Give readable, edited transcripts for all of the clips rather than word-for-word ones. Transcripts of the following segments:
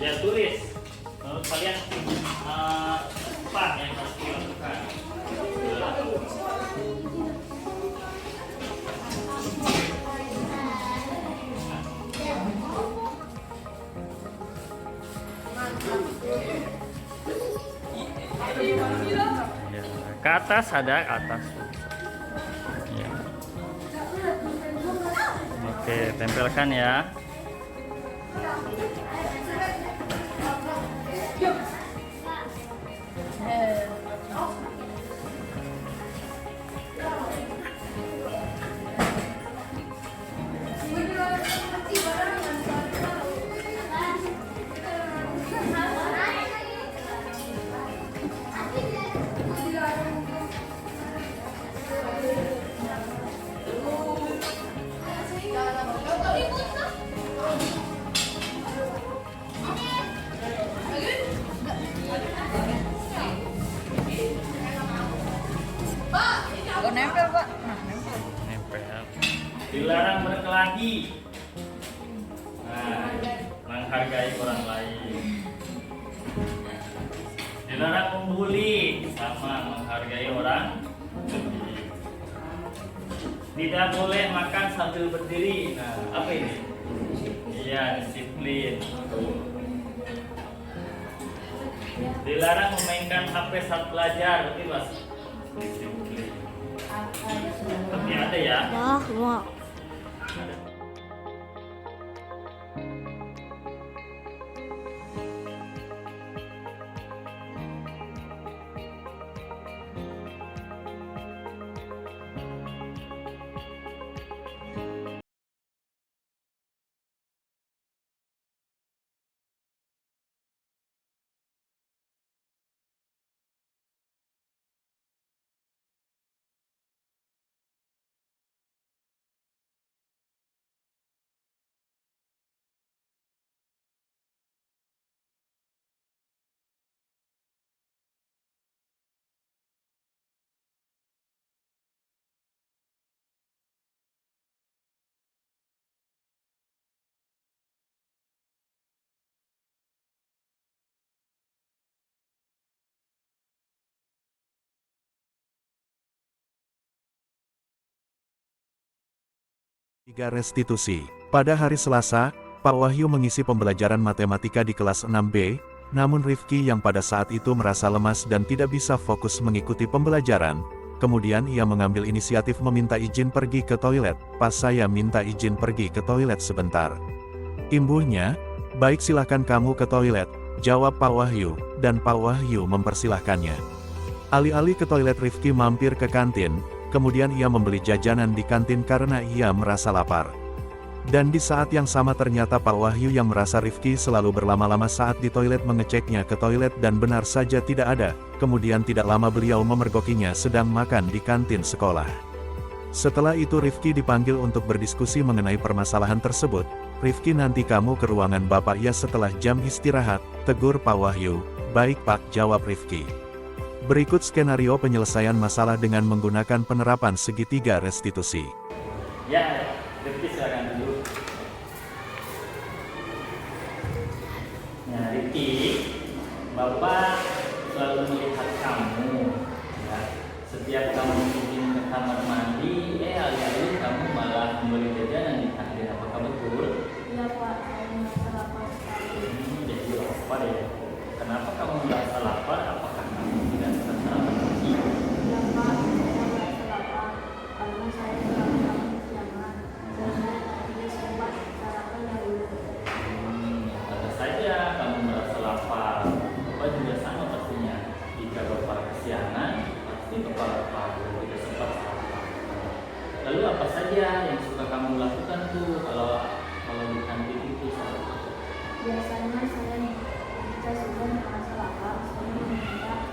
Ya tulis. Menurut kalian apa yang harus dilakukan? Ya, ke atas ada ke atas. Ya. Oke, tempelkan ya. Oh, nempel, Pak. Nah, nempel. Nempel. Dilarang berkelahi. Nah, menghargai orang lain. Dilarang membuli, sama menghargai orang lain. Tidak boleh makan sambil berdiri. Nah, apa ini? Iya, disiplin. Dilarang memainkan HP saat belajar. Ini mas disiplin. Tapi ada ya. Wah. Ada. Tiga restitusi. Pada hari Selasa, Pak Wahyu mengisi pembelajaran matematika di kelas 6B, namun Rifki yang pada saat itu merasa lemas dan tidak bisa fokus mengikuti pembelajaran. Kemudian ia mengambil inisiatif meminta izin pergi ke toilet. Pas saya minta izin pergi ke toilet sebentar. Imbuhnya, baik silakan kamu ke toilet, jawab Pak Wahyu, dan Pak Wahyu mempersilahkannya. Alih-alih ke toilet Rifki mampir ke kantin. Kemudian ia membeli jajanan di kantin karena ia merasa lapar. Dan di saat yang sama ternyata Pak Wahyu yang merasa Rifki selalu berlama-lama saat di toilet mengeceknya ke toilet dan benar saja tidak ada. Kemudian tidak lama beliau memergokinya sedang makan di kantin sekolah. Setelah itu Rifki dipanggil untuk berdiskusi mengenai permasalahan tersebut. Rifki, nanti kamu ke ruangan Bapak ya setelah jam istirahat, tegur Pak Wahyu. Baik Pak, jawab Rifki. Berikut skenario penyelesaian masalah dengan menggunakan penerapan segitiga restitusi. Ya, Rifki silakan dulu. Nah, Rifki, Bapak selalu melihat kamu. Ya, setiap kamu ingin ke kamar mandi, alih-alih kamu malah membeli jajanan di kantin. Apakah betul? Iya Pak, saya merasa lapar sekali. Jadi lapar ya. Kenapa kamu merasa lapar? Apakah kamu tidak sarapan pagi? Iya Pak, saya merasa lapar karena saya sarapan kesiangan dan saya tidak sempat sarapan yang dulu. Tentu saja kamu merasa lapar. Bapak juga sama pastinya. Jika Bapak kesiangan, pasti Bapak lapar dan tidak sempat sarapan. Lalu apa saja yang suka kamu lakukan tuh kalau di kantin itu? Biasanya saya sudah merasa lapar, saya meminta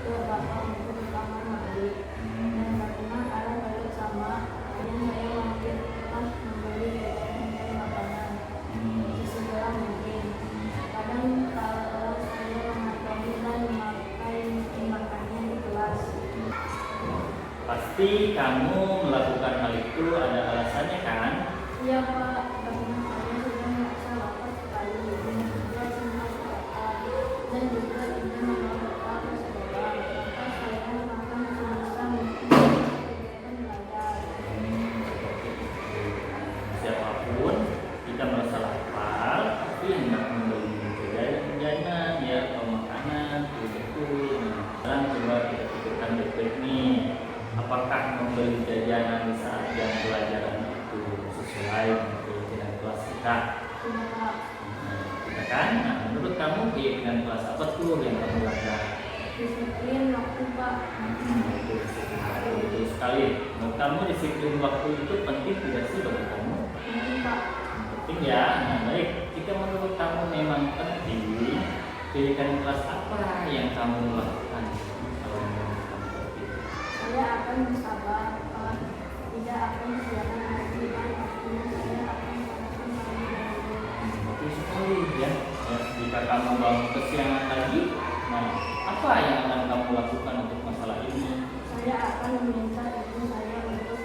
ke Bapak untuk ke kamar mandi. Dan karena ada balik sama, kemudian saya mampir ke kelas membeli jajanan dan makanan sesegera mungkin. Kadang kalau saya mengantongi dan dimakannya di kelas. Pasti kamu melakukan hal itu ada alasannya kan? Iya Pak, karena saya sudah merasa lapar sekali dan juga Kak? Tidak, Pak. Tidak kan? Nah, menurut kamu keyakinan kelas apa tuh yang kamu langgar? Disiplin waktu, Pak. Betul sekali. Menurut kamu disiplin waktu itu penting tidak sih bagi kamu? Penting, Pak. Penting ya. Nah, baik. Jika menurut kamu memang penting, keyakinan kelas apa yang kamu lakukan kalau menurut kamu penting? Saya akan bersabar, Pak. Tidak akan berjalan lagi dan waktunya saya akan melakukan hal yang Betul sekali ya. Ya, jika kamu bangun kesiangan lagi, nah apa yang akan kamu lakukan untuk masalah ini? Saya akan meminta ibu saya untuk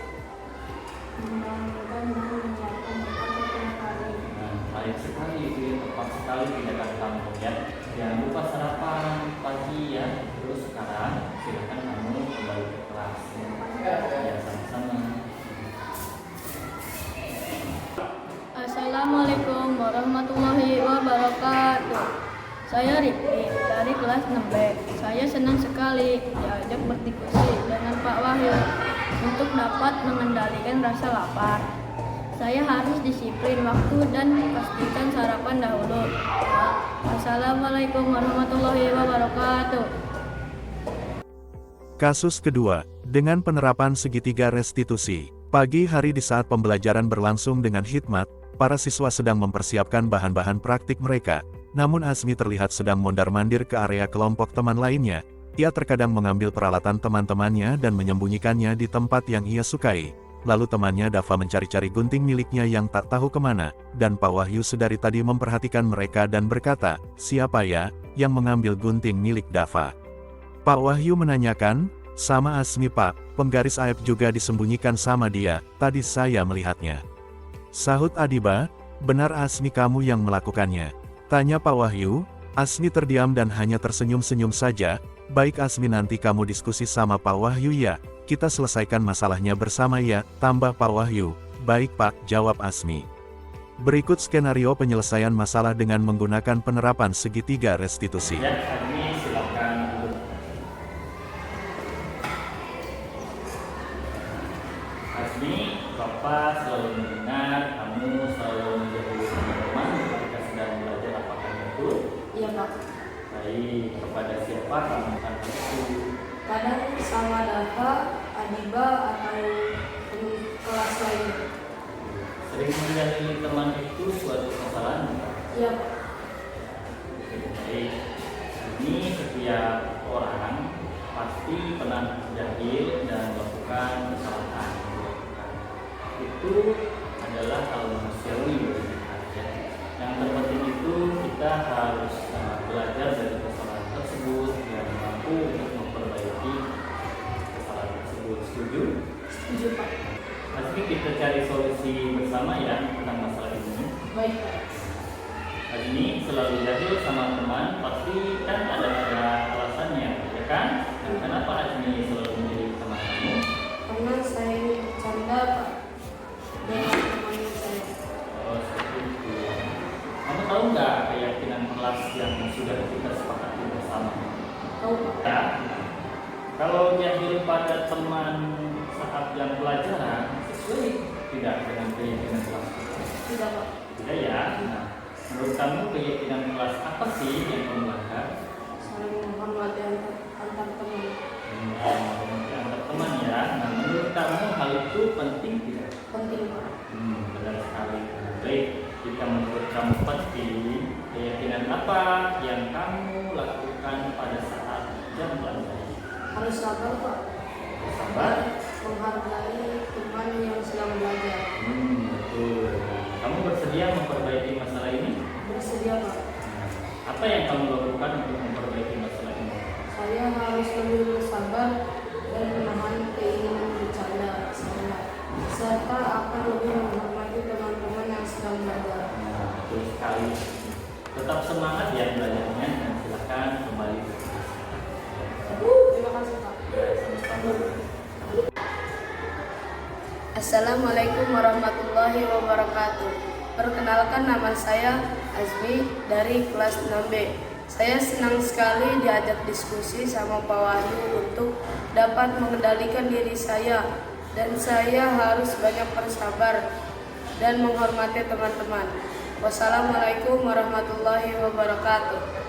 membangunkan dan menyiapkan bekal setiap hari. Nah, baik sekali itu yang tepat sekali tindakan kamu ya. Jangan lupa sarapan pagi ya. Terus sekarang silakan kamu kembali ke kelas ya. Ya, sama-sama. Assalamualaikum warahmatullahi wabarakatuh. Saya Rifki dari kelas 6B. Saya senang sekali diajak berdiskusi dengan Pak Wahyu untuk dapat mengendalikan rasa lapar. Saya harus disiplin waktu dan pastikan sarapan dahulu. Assalamualaikum warahmatullahi wabarakatuh. Kasus kedua, dengan penerapan segitiga restitusi. Pagi hari di saat pembelajaran berlangsung dengan hikmat, para siswa sedang mempersiapkan bahan-bahan praktik mereka. Namun Azmi terlihat sedang mondar-mandir ke area kelompok teman lainnya. Ia terkadang mengambil peralatan teman-temannya dan menyembunyikannya di tempat yang ia sukai. Lalu temannya Dava mencari-cari gunting miliknya yang tak tahu kemana, dan Pak Wahyu sedari tadi memperhatikan mereka dan berkata, "Siapa ya, yang mengambil gunting milik Dava?" Pak Wahyu menanyakan, "Sama Azmi Pak, penggaris aib juga disembunyikan sama dia, tadi saya melihatnya." Sahut Adiba, "Benar Azmi kamu yang melakukannya?" Tanya Pak Wahyu. Azmi terdiam dan hanya tersenyum-senyum saja. "Baik Azmi, nanti kamu diskusi sama Pak Wahyu ya, kita selesaikan masalahnya bersama ya," tambah Pak Wahyu. "Baik Pak," jawab Azmi. Berikut skenario penyelesaian masalah dengan menggunakan penerapan segitiga restitusi. Ya, Azmi silakan duduk. Azmi, Bapak selalu mendengar kamu selalu menjadi teman ketika sedang belajar, apakah itu? Iya, Pak. Baik, kepada siapa kamu akan itu? Kadang sama Dava, Adiba, atau kelas lain. Sering menjahili teman itu suatu kesalahan bukan? Iya, Pak. Oke, baik. Ini setiap orang pasti pernah jahil dan melakukan kesalahan. Itu adalah hal manusiawi bagi kita ya. Yang terpenting itu kita harus belajar dari kesalahan tersebut dan mampu untuk memperbaiki kesalahan tersebut. Setuju? Setuju, Pak. Pasti kita cari solusi bersama ya tentang masalah ini. Baik, Pak. Ini selalu jahil sama teman, pasti kan ada alasannya, ya kan? Dan kenapa Azmi selalu menjadi teman kamu? Karena saya ini bercanda, Pak, dengan teman saya. Oh, seperti itu. Kamu tahu nggak keyakinan kelas yang sudah kita sepakati bersama? Tahu, Pak. Ya. Kalau jahil pada teman saat jam pelajaran, sesuai tidak dengan keyakinan kelas kita? Tidak, Pak. Tidak ya. Nah, menurut kamu keyakinan kelas apa sih yang kamu langgar? Saling menghormati antar teman. Antar teman ya. Nah, menurut kamu hal itu penting tidak? Penting, Pak. Benar sekali. Baik, jika menurut kamu penting, keyakinan apa yang kamu lakukan pada saat jam pelajaran? Harus sabar, Pak. Sabar. Menghargai teman yang sedang belajar. Betul. Kamu bersedia memperbaiki masalah ini? Bersedia, Pak. Apa yang kamu lakukan untuk memperbaiki masalah ini? Saya harus lebih bersabar dan menahan keinginan bercanda saya, serta akan lebih menghormati teman-teman yang sedang belajar. Betul sekali. Tetap semangat ya belajarnya dan silakan kembali ke kelas. Terima kasih, Pak. Ya, sama-sama. Assalamualaikum warahmatullahi wabarakatuh. Perkenalkan, nama saya Azmi dari kelas 6B. Saya senang sekali diajak diskusi sama Pak Wahyu untuk dapat mengendalikan diri saya, dan saya harus banyak bersabar dan menghormati teman-teman. Wassalamualaikum warahmatullahi wabarakatuh.